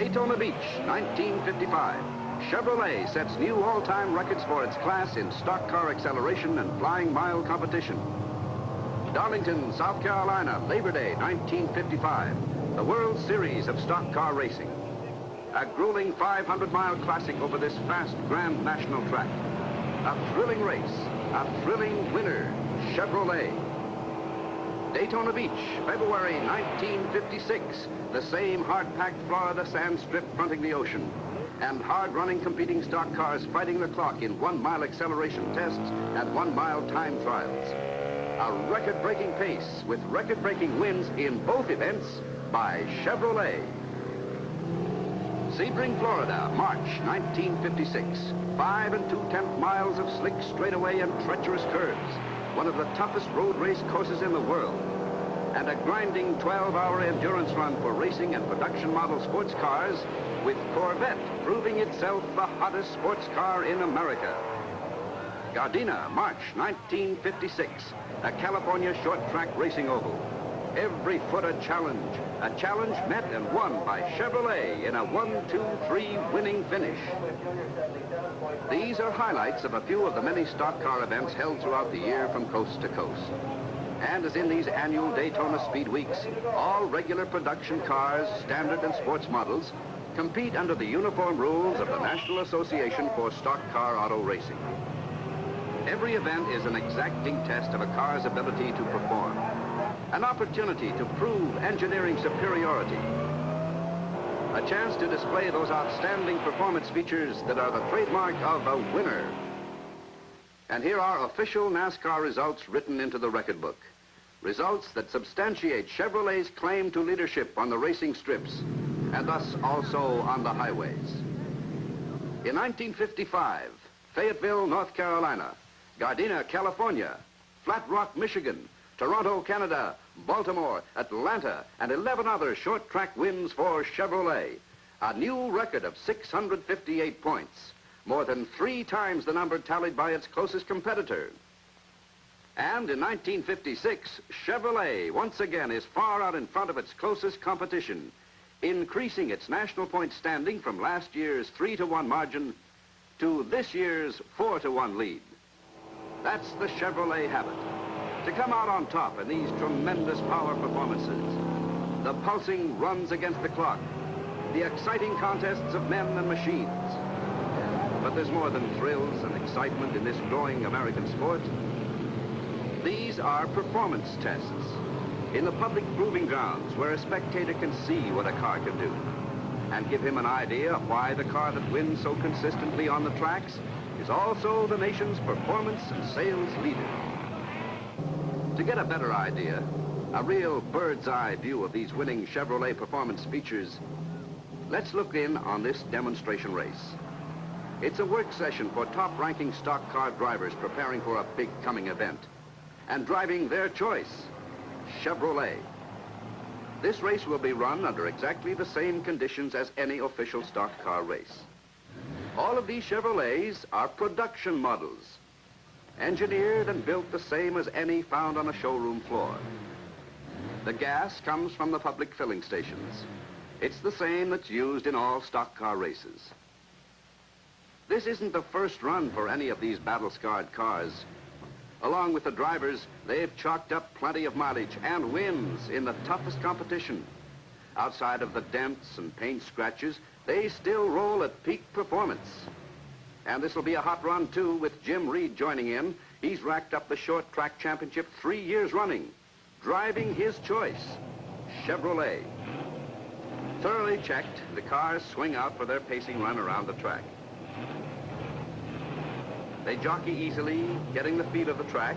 Daytona Beach, 1955. Chevrolet sets new all-time records for its class in stock car acceleration and flying mile competition. Darlington, South Carolina, Labor Day, 1955. The World Series of stock car racing. A grueling 500-mile classic over this fast Grand National track. A thrilling race, a thrilling winner, Chevrolet. Daytona Beach, February 1956. The same hard-packed Florida sand strip fronting the ocean. And hard-running competing stock cars fighting the clock in 1-mile acceleration tests and 1-mile time trials. A record-breaking pace with record-breaking wins in both events by Chevrolet. Sebring, Florida, March 1956. 5 2/10 miles of slick straightaway and treacherous curves. One of the toughest road race courses in the world. And a grinding 12-hour endurance run for racing and production model sports cars, with Corvette proving itself the hottest sports car in America. Gardena, March 1956. A California short track racing oval. Every foot a challenge met and won by Chevrolet in a 1-2-3 winning finish. These are highlights of a few of the many stock car events held throughout the year from coast to coast. And as in these annual Daytona Speed Weeks, all regular production cars, standard and sports models, compete under the uniform rules of the National Association for Stock Car Auto Racing. Every event is an exacting test of a car's ability to perform, an opportunity to prove engineering superiority, a chance to display those outstanding performance features that are the trademark of a winner. And here are official NASCAR results written into the record book. Results that substantiate Chevrolet's claim to leadership on the racing strips, and thus also on the highways. In 1955, Fayetteville, North Carolina, Gardena, California, Flat Rock, Michigan, Toronto, Canada, Baltimore, Atlanta, and 11 other short track wins for Chevrolet. A new record of 658 points, more than 3 times the number tallied by its closest competitor. And in 1956, Chevrolet once again is far out in front of its closest competition, increasing its national point standing from last year's 3-1 margin to this year's 4-1 lead. That's the Chevrolet habit, to come out on top in these tremendous power performances. The pulsing runs against the clock, the exciting contests of men and machines. But there's more than thrills and excitement in this growing American sport. These are performance tests in the public proving grounds where a spectator can see what a car can do and give him an idea of why the car that wins so consistently on the tracks is also the nation's performance and sales leader. To get a better idea, a real bird's eye view of these winning Chevrolet performance features, let's look in on this demonstration race. It's a work session for top-ranking stock car drivers preparing for a big coming event and driving their choice, Chevrolet. This race will be run under exactly the same conditions as any official stock car race. All of these Chevrolets are production models, engineered and built the same as any found on a showroom floor. The gas comes from the public filling stations. It's the same that's used in all stock car races. This isn't the first run for any of these battle-scarred cars. Along with the drivers, they've chalked up plenty of mileage and wins in the toughest competition. Outside of the dents and paint scratches, they still roll at peak performance. And this will be a hot run, too, with Jim Reed joining in. He's racked up the short track championship 3 years running, driving his choice, Chevrolet. Thoroughly checked, the cars swing out for their pacing run around the track. They jockey easily, getting the feel of the track,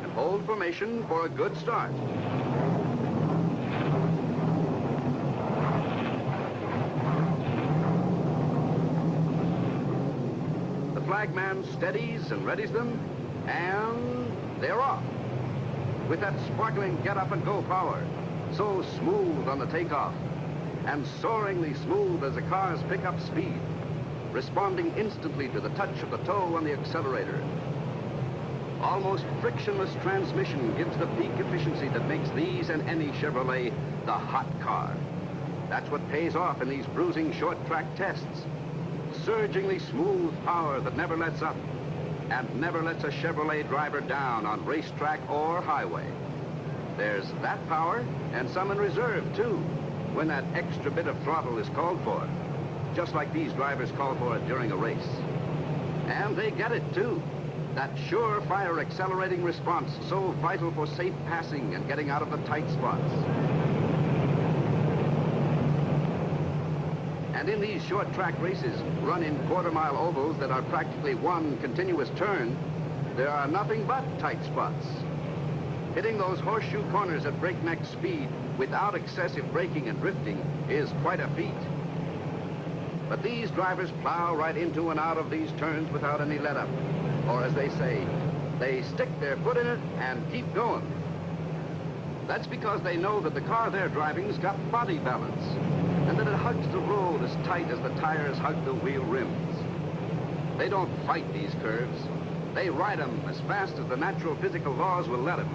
and hold formation for a good start. The flagman steadies and readies them, and they're off. With that sparkling get-up-and-go power, so smooth on the takeoff, and soaringly smooth as the cars pick up speed, responding instantly to the touch of the toe on the accelerator. Almost frictionless transmission gives the peak efficiency that makes these and any Chevrolet the hot car. That's what pays off in these bruising short-track tests. Surgingly smooth power that never lets up and never lets a Chevrolet driver down on racetrack or highway. There's that power and some in reserve, too, when that extra bit of throttle is called for, just like these drivers call for it during a race. And they get it, too. That surefire accelerating response so vital for safe passing and getting out of the tight spots. And in these short track races, run in quarter-mile ovals that are practically one continuous turn, there are nothing but tight spots. Hitting those horseshoe corners at breakneck speed without excessive braking and drifting is quite a feat. But these drivers plow right into and out of these turns without any let-up. Or as they say, they stick their foot in it and keep going. That's because they know that the car they're driving's got body balance, and that it hugs the road as tight as the tires hug the wheel rims. They don't fight these curves. They ride them as fast as the natural physical laws will let them.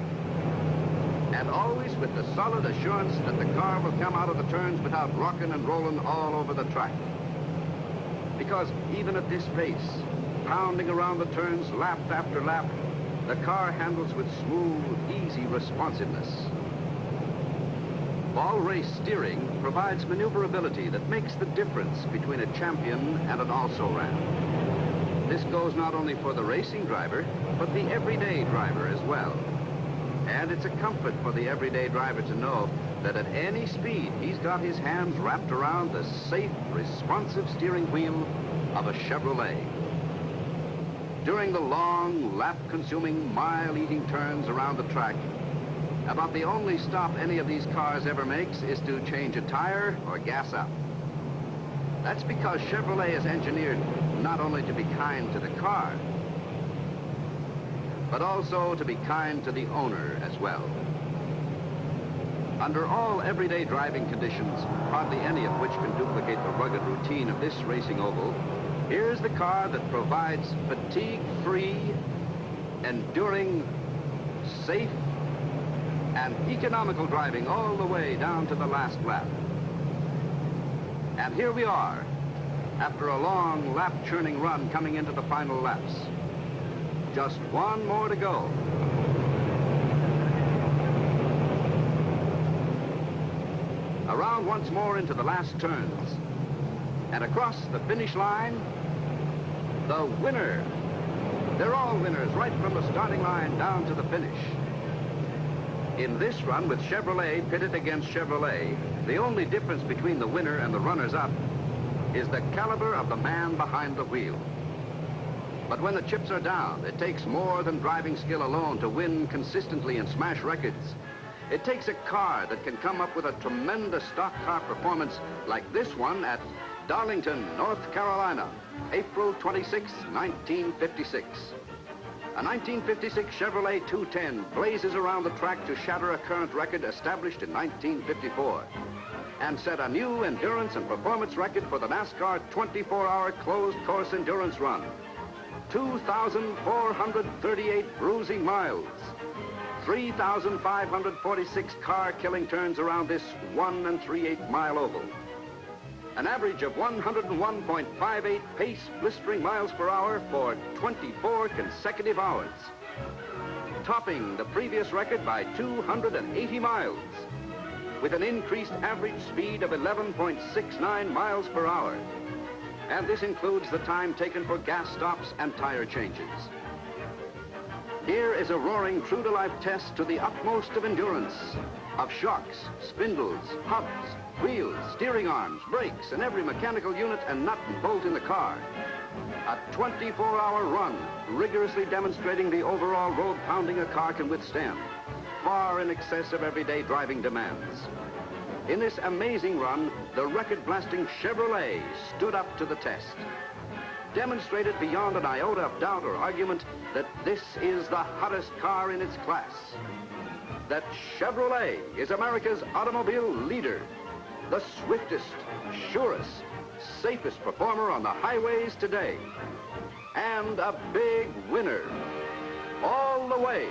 And always with the solid assurance that the car will come out of the turns without rocking and rolling all over the track. Because even at this pace, pounding around the turns lap after lap, the car handles with smooth, easy responsiveness. All race steering provides maneuverability that makes the difference between a champion and an also-ran. This goes not only for the racing driver, but the everyday driver as well. And it's a comfort for the everyday driver to know that at any speed, he's got his hands wrapped around the safe, responsive steering wheel of a Chevrolet. During the long, lap-consuming, mile-eating turns around the track, about the only stop any of these cars ever makes is to change a tire or gas up. That's because Chevrolet is engineered not only to be kind to the car, but also to be kind to the owner as well. Under all everyday driving conditions, hardly any of which can duplicate the rugged routine of this racing oval, here's the car that provides fatigue-free, enduring, safe, and economical driving all the way down to the last lap. And here we are, after a long lap-churning run coming into the final laps. Just one more to go. Around once more into the last turns. And across the finish line, the winner. They're all winners right from the starting line down to the finish. In this run with Chevrolet pitted against Chevrolet, the only difference between the winner and the runners-up is the caliber of the man behind the wheel. But when the chips are down, it takes more than driving skill alone to win consistently and smash records. It takes a car that can come up with a tremendous stock car performance like this one at Darlington, North Carolina, April 26, 1956. A 1956 Chevrolet 210 blazes around the track to shatter a current record established in 1954 and set a new endurance and performance record for the NASCAR 24-hour closed course endurance run. 2,438 bruising miles, 3,546 car-killing turns around this 1 3/8 mile oval. An average of 101.58 pace blistering miles per hour for 24 consecutive hours, topping the previous record by 280 miles, with an increased average speed of 11.69 miles per hour. And this includes the time taken for gas stops and tire changes. Here is a roaring true-to-life test to the utmost of endurance, of shocks, spindles, hubs, wheels, steering arms, brakes, and every mechanical unit and nut and bolt in the car. A 24-hour run, rigorously demonstrating the overall road pounding a car can withstand, far in excess of everyday driving demands. In this amazing run, the record-blasting Chevrolet stood up to the test. Demonstrated beyond an iota of doubt or argument that this is the hottest car in its class. That Chevrolet is America's automobile leader, the swiftest, surest, safest performer on the highways today, and a big winner all the way